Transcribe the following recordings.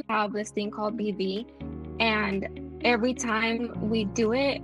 have this thing called BV, and every time we do it,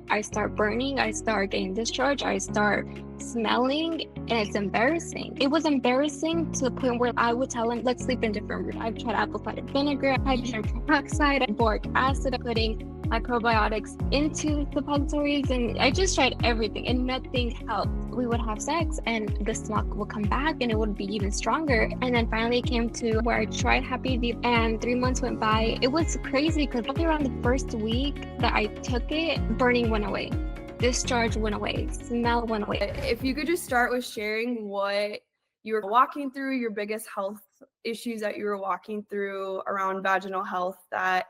I start burning, I start getting discharged, I start smelling, and it's embarrassing. It was embarrassing to the point where I would tell him, let's sleep in different rooms. I've tried apple cider vinegar, hydrogen peroxide, boric acid, putting my probiotics into suppositories, and I just tried everything and nothing helped. We would have sex and the smell would come back and it would be even stronger. And then finally it came to where I tried Happy V, and 3 months went by. It was crazy because probably around the first week that I took it, burning went away, discharge went away, smell went away. If you could just start with sharing what you were walking through, your biggest health issues that you were walking through around vaginal health that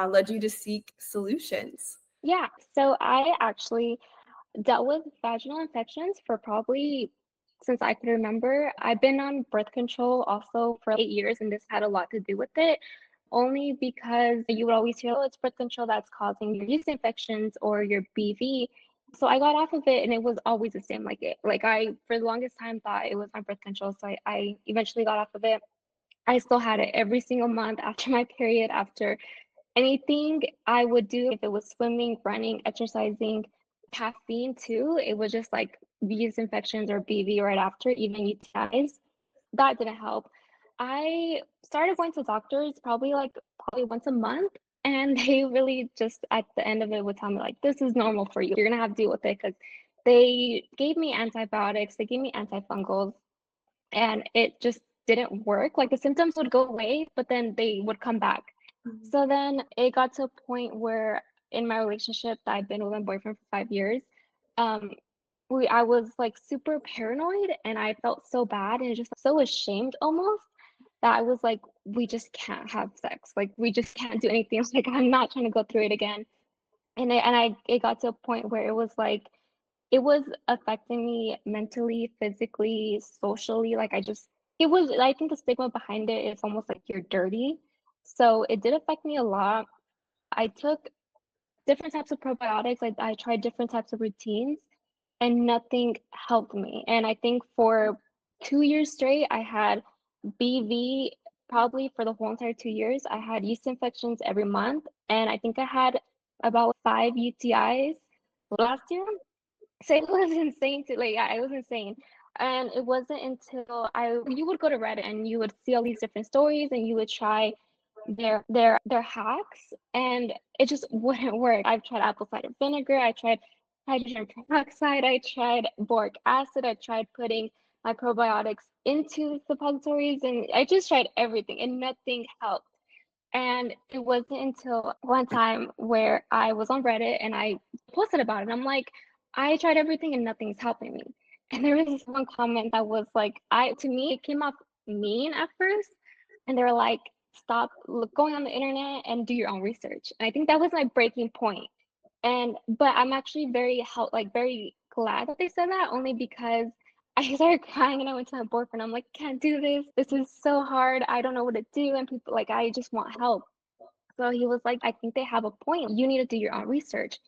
led you to seek solutions. Yeah, so I actually dealt with vaginal infections for probably since I could remember. I've been on birth control also for 8 years, and this had a lot to do with it. Only because you would always hear, oh, it's birth control that's causing your yeast infections or your BV. So I got off of it, and it was always the same. Like I, for the longest time, thought it was my birth control. So I eventually got off of it. I still had it every single month after my period, after anything I would do, if it was swimming, running, exercising, caffeine too, it was just like yeast infections or BV right after, even UTIs. That didn't help. I started going to doctors probably once a month, and they really just at the end of it would tell me like, this is normal for you. You're gonna have to deal with it, because they gave me antibiotics, they gave me antifungals, and it just didn't work. Like the symptoms would go away, but then they would come back. So then it got to a point where in my relationship that I've been with my boyfriend for 5 years, um, I was like super paranoid, and I felt so bad and just so ashamed almost, that I was like, we just can't have sex. Like we just can't do anything. Like I'm not trying to go through it again. It got to a point where it was like, it was affecting me mentally, physically, socially. I think the stigma behind it is almost like you're dirty. So it did affect me a lot. I took different types of probiotics. I tried different types of routines, and nothing helped me. And I think for 2 years straight, I had BV probably for the whole entire 2 years. I had yeast infections every month, and I think I had about 5 UTIs last year. So it was insane to like, yeah, it was insane. And it wasn't until you would go to Reddit and you would see all these different stories, and you would try their hacks, and it just wouldn't work. I've tried apple cider vinegar, I tried hydrogen peroxide, I tried boric acid, I tried putting my probiotics into suppositories, and I just tried everything and nothing helped. And it wasn't until one time where I was on Reddit and I posted about it. I'm like, I tried everything and nothing's helping me. And there was this one comment that was like, to me, it came off mean at first. And they were like, stop going on the internet and do your own research. And I think that was my breaking point. But I'm actually very glad that they said that, only because I started crying and I went to my boyfriend. I'm like, can't do this. This is so hard. I don't know what to do. And people like, I just want help. So he was like, I think they have a point. You need to do your own research.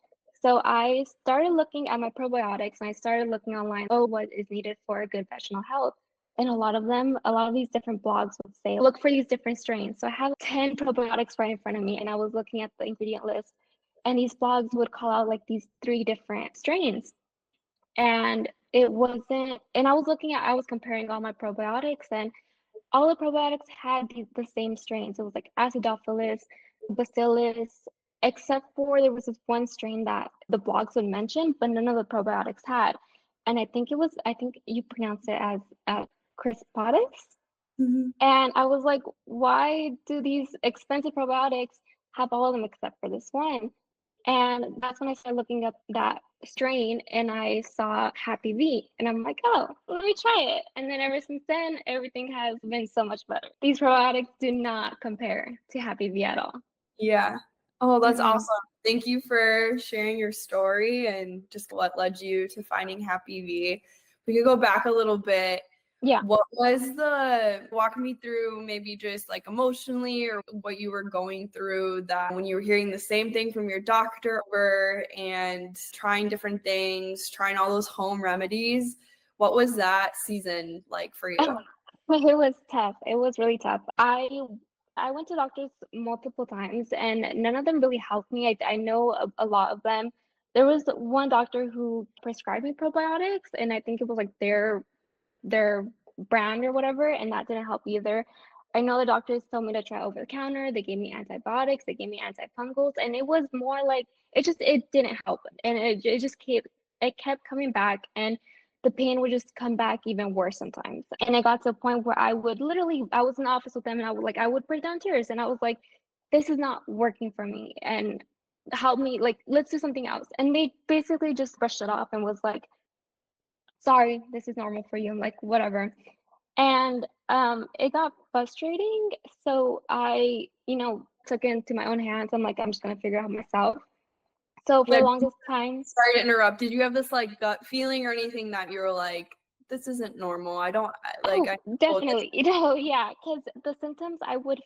So I started looking at my probiotics, and I started looking online, oh, what is needed for a good vaginal health. And a lot of these different blogs would say, look for these different strains. So I have 10 probiotics right in front of me, and I was looking at the ingredient list, and these blogs would call out like these 3 different strains. And I was comparing all my probiotics, and all the probiotics had the same strains. It was like acidophilus, bacillus, except for there was this one strain that the blogs would mention, but none of the probiotics had. And I think you pronounce it as crispatus. Mm-hmm. And I was like, why do these expensive probiotics have all of them except for this one? And that's when I started looking up that strain, and I saw Happy V, and I'm like, oh, let me try it. And then ever since then, everything has been so much better. These probiotics do not compare to Happy V at all. Yeah. Oh, that's Mhm. awesome. Thank you for sharing your story and just what led you to finding Happy V. We could go back a little bit. Yeah. Walk me through maybe just like emotionally, or what you were going through, that when you were hearing the same thing from your doctor and trying different things, trying all those home remedies. What was that season like for you? It was tough. It was really tough. I went to doctors multiple times and none of them really helped me. I know a lot of them. There was one doctor who prescribed me probiotics, and I think it was like their brand or whatever, and that didn't help either. I know the doctors told me to try over the counter. They gave me antibiotics, they gave me antifungals, and it was more like it didn't help, and it kept coming back, and the pain would just come back even worse sometimes. And it got to a point where I was in the office with them, and I would break down tears, and I was like, this is not working for me, and help me, like, let's do something else. And they basically just brushed it off and was like, sorry, this is normal for you. I'm like, whatever. And it got frustrating. So I, took it into my own hands. I'm like, I'm just gonna figure it out myself. So for Yeah. the longest time, Sorry to interrupt. Did you have this like gut feeling or anything that you were like, this isn't normal? I don't like. oh, I know this. definitely, yeah, because the symptoms I would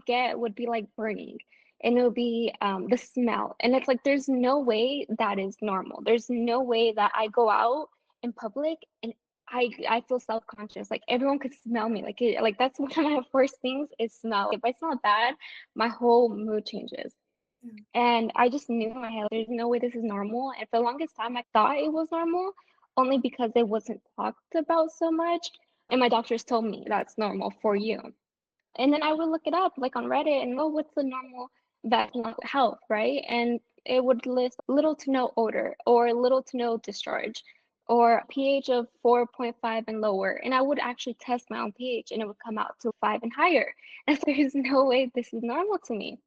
get would be like burning, and it would be the smell, and it's like there's no way that is normal. There's no way that I go out in public and I feel self-conscious. Like everyone could smell me. Like that's one of my first things is smell. If I smell bad, my whole mood changes. And I just knew in my head, there's no way this is normal. And for the longest time, I thought it was normal only because it wasn't talked about so much. And my doctors told me that's normal for you. And then I would look it up like on Reddit and, oh, what's the normal vaginal health, right? And it would list little to no odor or little to no discharge or pH of 4.5 and lower. And I would actually test my own pH and it would come out to 5 and higher. And there's no way this is normal to me.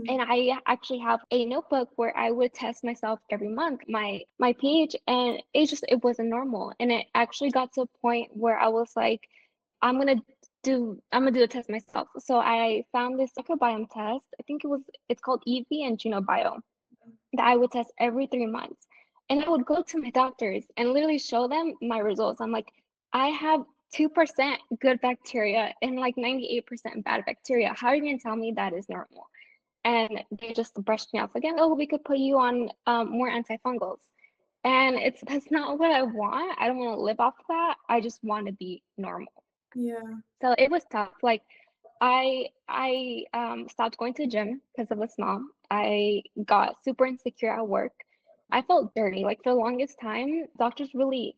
And I actually have a notebook where I would test myself every month, my pH, and it wasn't normal. And it actually got to a point where I was like, I'm gonna do a test myself. So I found this microbiome test. I think it's called EV and GenoBio, that I would test every 3 months. And I would go to my doctors and literally show them my results. I'm like, I have 2% good bacteria and like 98% bad bacteria. How are you gonna tell me that is normal? And they just brushed me off again. Oh, we could put you on more antifungals. And that's not what I want. I don't want to live off that. I just want to be normal. Yeah. So it was tough. Like I stopped going to the gym because of the smell. I got super insecure at work. I felt dirty. Like for the longest time, doctors really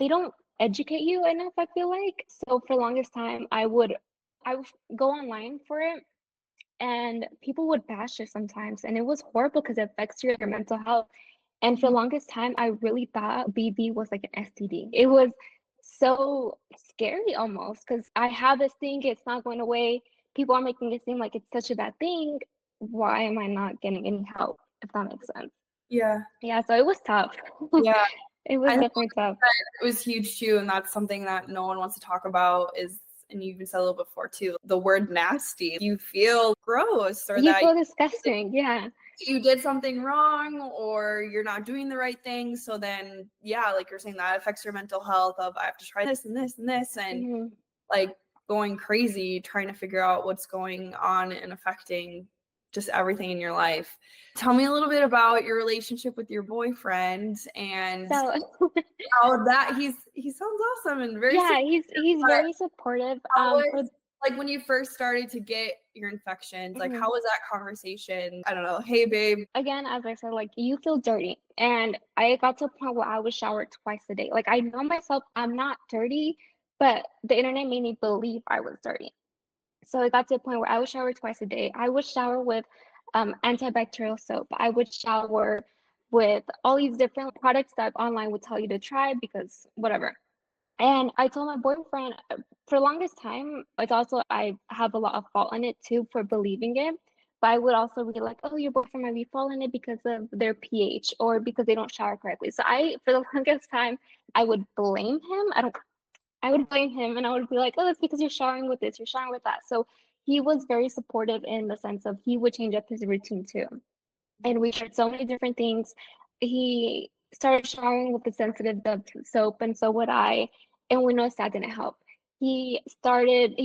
they don't educate you enough, I feel like. So for the longest time, I would go online for it, and people would bash it sometimes, and it was horrible because it affects your mental health. And for the longest time I really thought BV was like an STD. It was so scary almost because I have this thing, it's not going away. People are making it seem like it's such a bad thing. Why am I not getting any help, if that makes sense? Yeah. Yeah, so it was tough. Yeah. It was I think definitely tough. it was huge too, and that's something that no one wants to talk about is, and you even said a little before too, the word nasty. You feel gross or You that feel disgusting, yeah. you did something wrong or you're not doing the right thing. So then, yeah, like you're saying, that affects your mental health of I have to try this and this and this, and Mhm. like going crazy trying to figure out what's going on and affecting just everything in your life. Tell me a little bit about your relationship with your boyfriend and So how that he sounds awesome and very yeah, supportive, he's but very supportive. how For was like when you first started to get your infections, like mhm. how was that conversation? I don't know, hey babe. Again, as I said, like you feel dirty. And I got to a point where I would shower twice a day. Like I know myself, I'm not dirty, but the internet made me believe I was dirty. So it got to a point where I would shower twice a day. I would shower with antibacterial soap. I would shower with all these different products that online would tell you to try because whatever. And I told my boyfriend for the longest time, it's also, I have a lot of fault in it too for believing it. But I would also be like, oh, your boyfriend might be fault in it because of their pH or because they don't shower correctly. So for the longest time, I would blame him. I would blame him and I would be like, oh, it's because you're showering with this, you're showering with that. So he was very supportive in the sense of he would change up his routine too. And we tried so many different things. He started showering with the sensitive Dove soap, and so would I. And we noticed that didn't help. He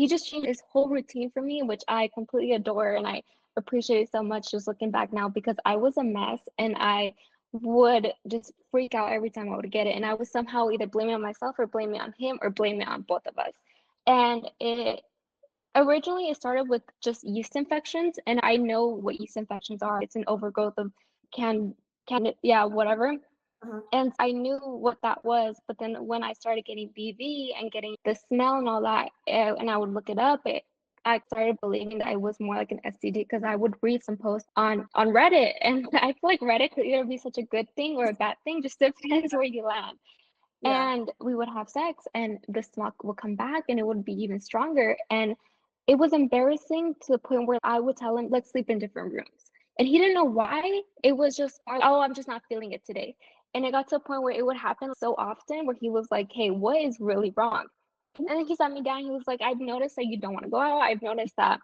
just changed his whole routine for me, which I completely adore and I appreciate it so much just looking back now because I was a mess and I would just freak out every time I would get it. And I would somehow either blame it on myself or blame it on him or blame it on both of us. And Originally, it started with just yeast infections, and I know what yeast infections are. It's an overgrowth of can yeah, whatever. Uh-huh. And I knew what that was, but then when I started getting BV and getting the smell and all that, and I would look it up, I started believing that I was more like an STD because I would read some posts on Reddit, and I feel like Reddit could either be such a good thing or a bad thing, just depends where you land. Yeah. And we would have sex, and the smell would come back, and it would be even stronger. And it was embarrassing to the point where I would tell him, let's sleep in different rooms. And he didn't know why. It was just, oh, I'm just not feeling it today. And it got to a point where it would happen so often where he was like, hey, what is really wrong? And then he sat me down. He was like, I've noticed that you don't want to go out. I've noticed that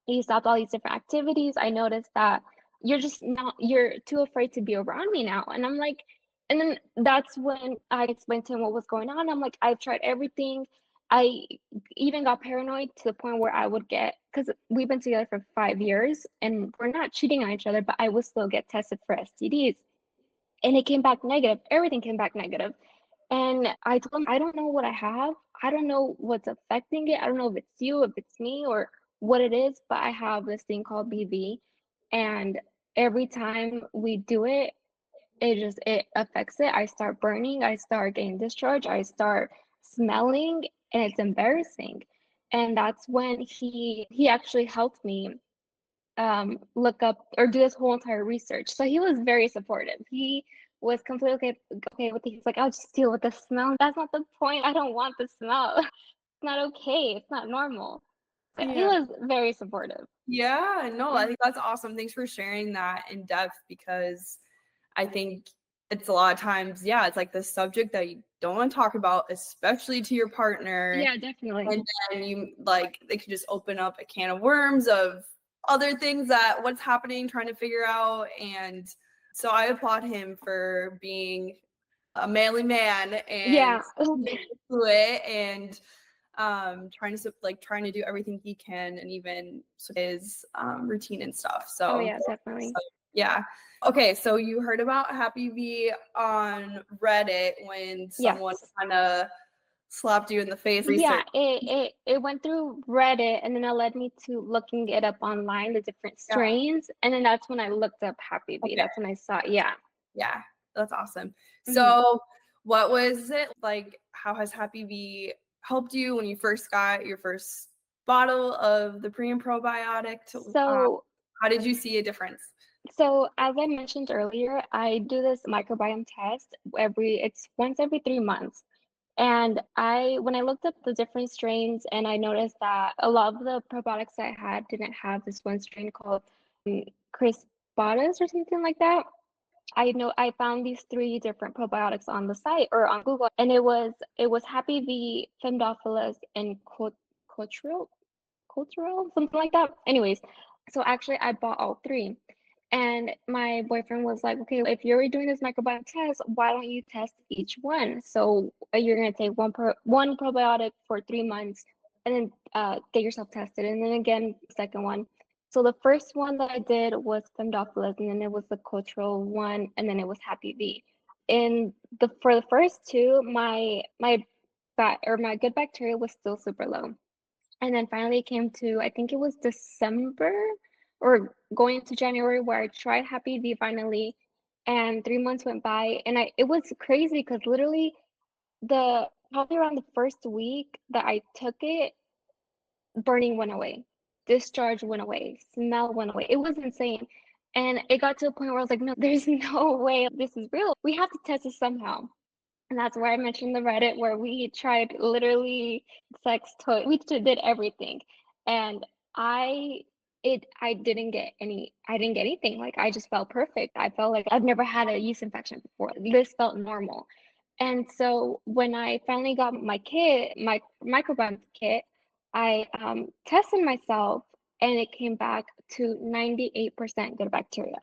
you stopped all these different activities. I noticed that you're too afraid to be around me now. And I'm like, and then that's when I explained to him what was going on. I'm like, I've tried everything. I even got paranoid to the point where I would get, because we've been together for 5 years and we're not cheating on each other, but I would still get tested for STDs. And it came back negative. Everything came back negative. And I told him, I don't know what I have. I don't know what's affecting it. I don't know if it's you, if it's me, or what it is, but I have this thing called BV. And every time we do it, it affects it. I start burning, I start getting discharge, I start smelling, and it's embarrassing. And that's when he actually helped me look up or do this whole entire research. So he was very supportive. He was completely okay with it. He's like, I'll just deal with the smell. That's not the point. I don't want the smell. It's not okay. It's not normal. But he Yeah. was very supportive. Yeah, no, I think that's awesome. Thanks for sharing that in depth because I think it's a lot of times, yeah, it's like the subject that you don't want to talk about, especially to your partner. Yeah, definitely. And then you like they could just open up a can of worms of other things that what's happening, trying to figure out. And so I applaud him for being a manly man and Yeah. sticking to it and trying to do everything he can and even his routine and stuff. Oh So yeah, definitely. yeah. Okay, so you heard about Happy V on Reddit when someone Yes. kind of slapped you in the face. Yeah, Research. it went through Reddit, and then it led me to looking it up online, the different Yeah. strains, and then that's when I looked up Happy V. Okay. That's when I saw, yeah. Yeah, that's awesome. Mhm. So what was it like? How has Happy V helped you when you first got your first bottle of the pre and probiotic? So How did you see a difference? So as I mentioned earlier, I do this microbiome test it's once every 3 months. And when I looked up the different strains and I noticed that a lot of the probiotics I had didn't have this one strain called Crispatus or something like that. I found these three different probiotics on the site or on Google, and it was Happy V, Femdophilus, and cultural, something like that. Anyways, so actually I bought all three. And my boyfriend was like, okay, if you're doing this microbiome test, why don't you test each one? So you're gonna take one probiotic for 3 months and then get yourself tested. And then again, second one. So the first one that I did was Femdophilus, and then it was the cultural one, and then it was Happy V. And for the first two, my good bacteria was still super low. And then finally it came to, I think it was December or going into January where I tried Happy V finally. And 3 months went by and it was crazy because literally probably around the first week that I took it, burning went away, discharge went away, smell went away. It was insane. And it got to a point where I was like, no, there's no way this is real. We have to test this somehow. And that's where I mentioned the Reddit where we tried literally sex toy. We did everything. And I I didn't get anything. Like I just felt perfect. I felt like I've never had a yeast infection before. This felt normal. And so when I finally got my kit, my microbiome kit, I tested myself and it came back to 98% good bacteria.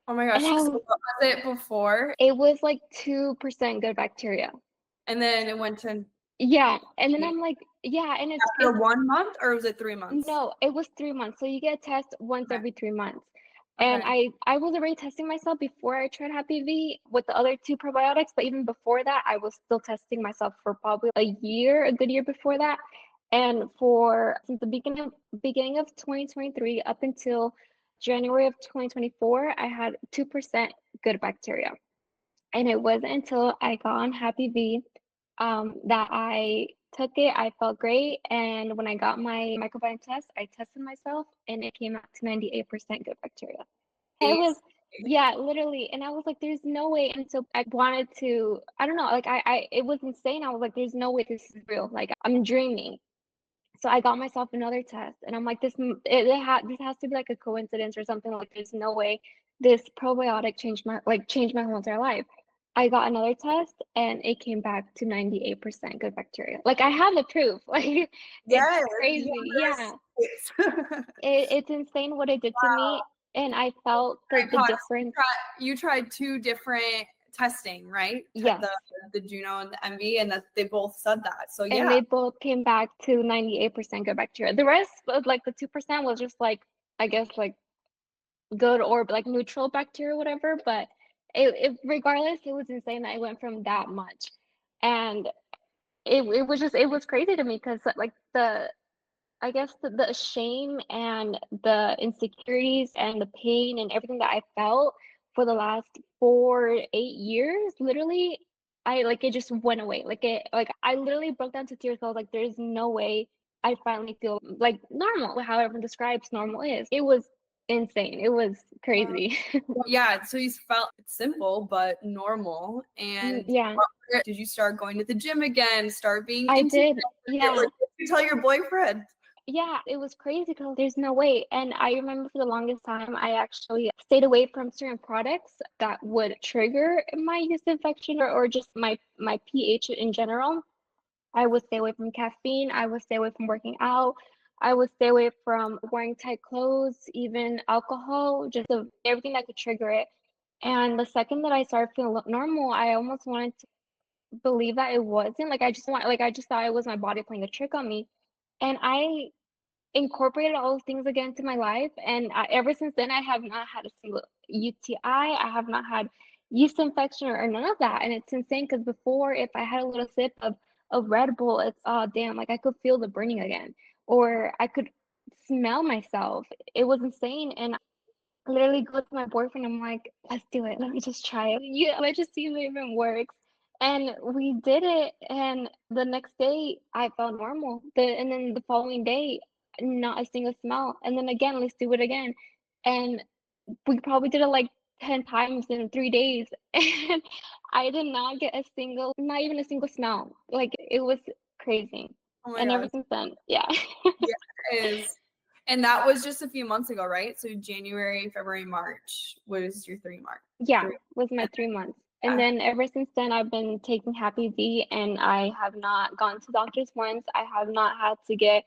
Oh my And gosh. So what was it before? it was like 2% good bacteria. And then it went to Yeah, and then I'm like, yeah, and after 1 month or was it 3 months? no, it was 3 months. So you get a test once Okay. every 3 months. And Okay. I was already testing myself before I tried Happy V with the other two probiotics, but even before that, I was still testing myself for probably a good year before that. And since the beginning of 2023 up until January of 2024, I had 2% good bacteria. And it wasn't until I got on Happy V that I took it. I felt great. And when I got my microbiome test, I tested myself and it came out to 98% good bacteria. It was, yeah, literally. And I was like, there's no way. And so I wanted to, I don't know, like it was insane. I was like, there's no way this is real. Like I'm dreaming. So I got myself another test and I'm like, this has to be like a coincidence or something. Like there's no way this probiotic changed my whole entire life. I got another test and it came back to 98% good bacteria. Like I have the proof. Like it's Yes, crazy. Yeah. yes. It's insane what it did to me. And I felt the difference. You tried two different testing, right? Yes. The Juno and the MV, and that they both said that. So yeah. And they both came back to 98% good bacteria. The rest of like the 2% was just like, I guess like good or like neutral bacteria, whatever. But regardless, it was insane that it went from that much. And it was crazy to me because like I guess the shame and the insecurities and the pain and everything that I felt for the last 8 years, literally, I like it just went away. Like I literally broke down to tears. I was like, there's no way I finally feel like normal, how everyone describes normal is. It was insane. It was crazy. Yeah, so you felt simple but normal. And Yeah, did you start going to the gym again? Start being I into did. it? Yeah. Or did you tell your boyfriend? Yeah, it was crazy because there's no way. And I remember for the longest time, I actually stayed away from certain products that would trigger my yeast infection or just my pH in general. I would stay away from caffeine. I would stay away from working out. I would stay away from wearing tight clothes, even alcohol, just everything that could trigger it. And the second that I started feeling normal, I almost wanted to believe that it wasn't. Like I just thought it was my body playing a trick on me. And I incorporated all those things again to my life. And ever since then, I have not had a single UTI. I have not had yeast infection or none of that. And it's insane because before, if I had a little sip of Red Bull, it's oh damn, like I could feel the burning again, or I could smell myself. It was insane. And literally go to my boyfriend. I'm like, let's do it. Let me just try it. Yeah, let's just see if it even works. And we did it. And the next day, I felt normal. And then the following day, not a single smell. And then again, let's do it again. And we probably did it like 10 times in 3 days. And I did not get not even a single smell. Like it was crazy. Oh my And ever gosh. since then, yeah. Yeah, it is. And that was just a few months ago, right? So January, February, March was your 3 months. Yeah, was my 3 months. And Yeah. then ever since then, I've been taking Happy V and I have not gone to doctors once. I have not had to get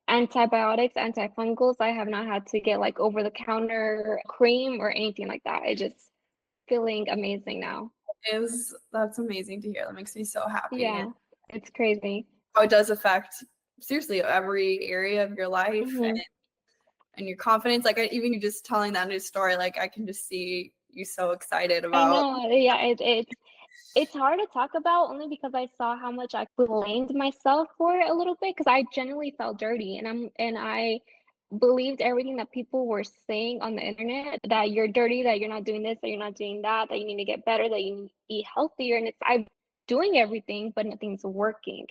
antibiotics, antifungals. I have not had to get like over the counter cream or anything like that. I just feeling amazing now. That's amazing to hear. That makes me so happy. Yeah, And it's crazy. how it does affect seriously every area of your life Hmm. and your confidence. Like even you just telling that new story, like I can just see you so excited I about. know. Yeah, it's hard to talk about only because I saw how much I blamed myself for it a little bit because I genuinely felt dirty and I believed everything that people were saying on the internet that you're dirty, that you're not doing this, that you're not doing that, that you need to get better, that you need to eat healthier. And I'm doing everything, but nothing's working.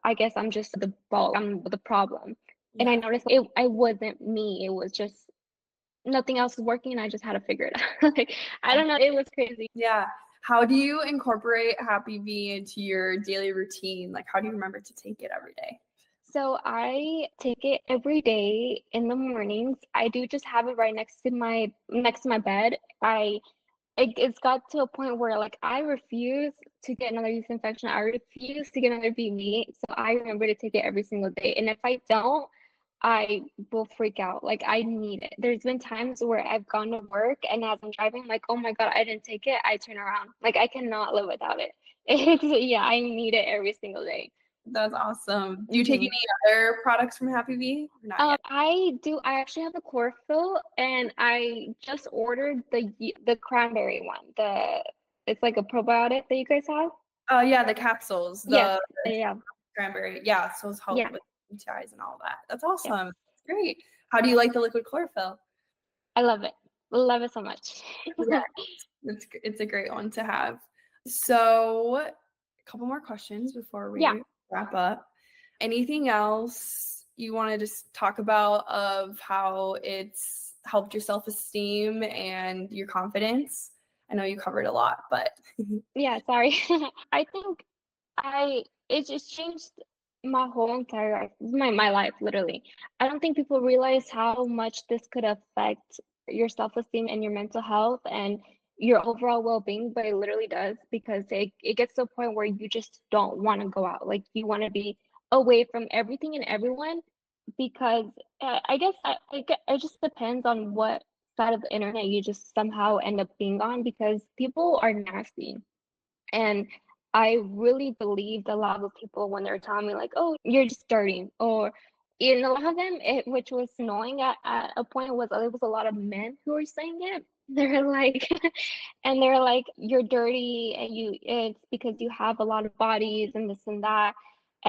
I guess I'm just I'm the problem. And I Yeah. noticed I wasn't me. It was just nothing else was working and I just had to figure it out. Like, I don't know. It was crazy. Yeah. How do you incorporate Happy V into your daily routine? Like how do you remember to take it every day? So I take it every day in the mornings. I do just have it right next to my bed. It's got to a point where like I refuse to get another yeast infection. I refuse to get another BV. So I remember to take it every single day. And if I don't, I will freak out. Like I need it. There's been times where I've gone to work and as I'm driving, I'm like, oh my God, I didn't take it. I turn around. Like I cannot live without it. Yeah, I need it every single day. That's awesome. Do you take Mhm. any other products from Happy V or not yet? I do. I actually have a chlorophyll, and I just ordered the cranberry one. It's like a probiotic that you guys have. Oh yeah, the capsules, Yes. the Yeah. cranberry. Yeah, so it's help Yeah. with. UTIs and all that. That's Yes. awesome. Great. How do you like the liquid chlorophyll? I love it. Love it so much. Yeah, it's a great one to have. So, a couple more questions before we Yeah. wrap up. Anything else you want to just talk about of how it's helped your self-esteem and your confidence? I know you covered a lot, but Yeah, sorry. I think it just changed my whole entire life, my life, literally. I don't think people realize how much this could affect your self-esteem and your mental health and your overall well-being, but it literally does, because it gets to a point where you just don't want to go out. Like, you want to be away from everything and everyone, because I guess it just depends on what side of the internet you just somehow end up being on, because people are nasty. And I really believed a lot of people when they were telling me like, "Oh, you're just dirty," or and a lot of them, which was annoying at a point, was it was a lot of men who were saying it. They're like, and they're like, "You're dirty, and it's because you have a lot of bodies and this and that,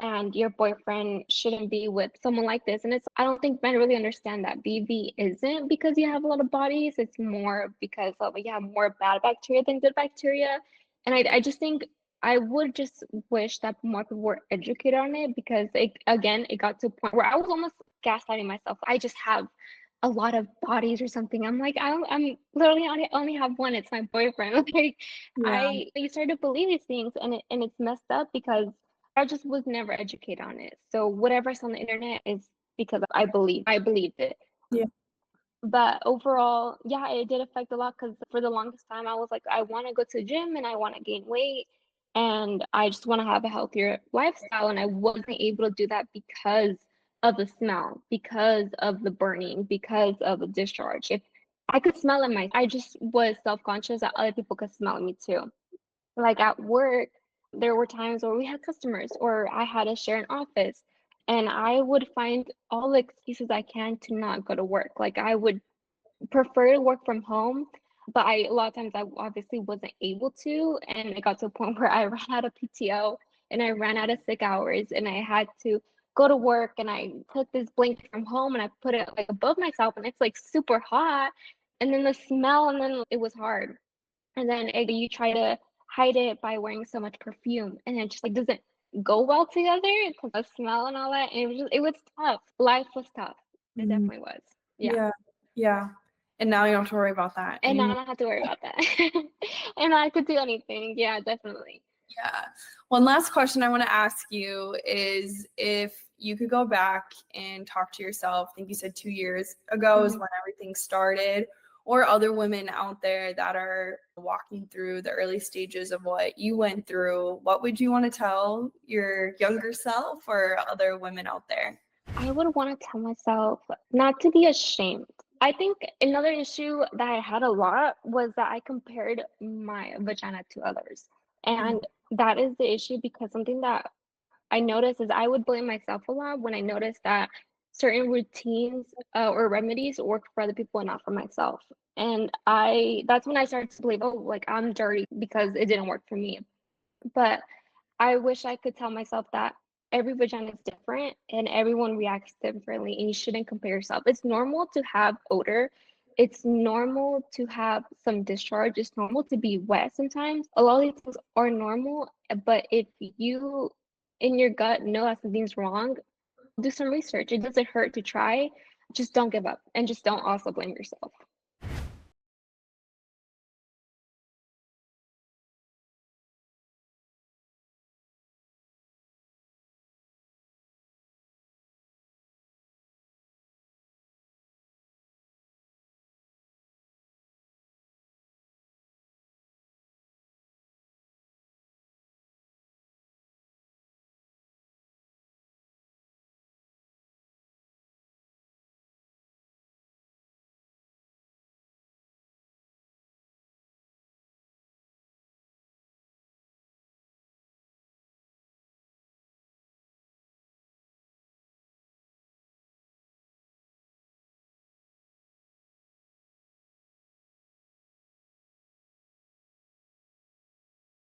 and your boyfriend shouldn't be with someone like this." And I don't think men really understand that BV isn't because you have a lot of bodies. It's more because of you have more bad bacteria than good bacteria. And I just think I would just wish that more people were educated on it, because it got to a point where I was almost gaslighting myself. I just have a lot of bodies or something. I'm like, I'm literally only have one. It's my boyfriend. Like, yeah, you start to believe these things, and it's messed up because I just was never educated on it. So whatever I saw on the internet is because I believed it. yeah, But overall, yeah, it did affect a lot, because for the longest time I was like, I want to go to the gym and I want to gain weight and I just want to have a healthier lifestyle. And I wasn't able to do that because of the smell, because of the burning, because of the discharge. If I could smell it I just was self-conscious that other people could smell me too. Like at work, there were times where we had customers or I had to share an office, and I would find all the excuses I can to not go to work. Like, I would prefer to work from home, but a lot of times I obviously wasn't able to, and it got to a point where I ran out of PTO and I ran out of sick hours, and I had to go to work, and I took this blanket from home and I put it like above myself, and it's like super hot, and then the smell, and then it was hard. And then you try to hide it by wearing so much perfume, and it just like doesn't go well together because of smell and all that. And it was tough. Life was tough. It mhm, definitely was. Yeah. yeah, yeah. And now you don't have to worry about that And now I anymore. don't have to worry about that. And I could do anything. Yeah, definitely. Yeah. One last question I want to ask you is if you could go back and talk to yourself, I think you said 2 years ago is Mhm. when everything started, or other women out there that are walking through the early stages of what you went through, what would you want to tell your younger self or other women out there? I would want to tell myself not to be ashamed. I think another issue that I had a lot was that I compared my vagina to others. And that is the issue, because something that I noticed is I would blame myself a lot when I noticed that certain routines or remedies work for other people and not for myself. And that's when I started to believe, oh, like I'm dirty because it didn't work for me. But I wish I could tell myself that every vagina is different and everyone reacts differently, and you shouldn't compare yourself. It's normal to have odor. It's normal to have some discharge. It's normal to be wet sometimes. A lot of these things are normal, but if you in your gut know that something's wrong, do some research. It doesn't hurt to try. Just don't give up, and just don't also blame yourself.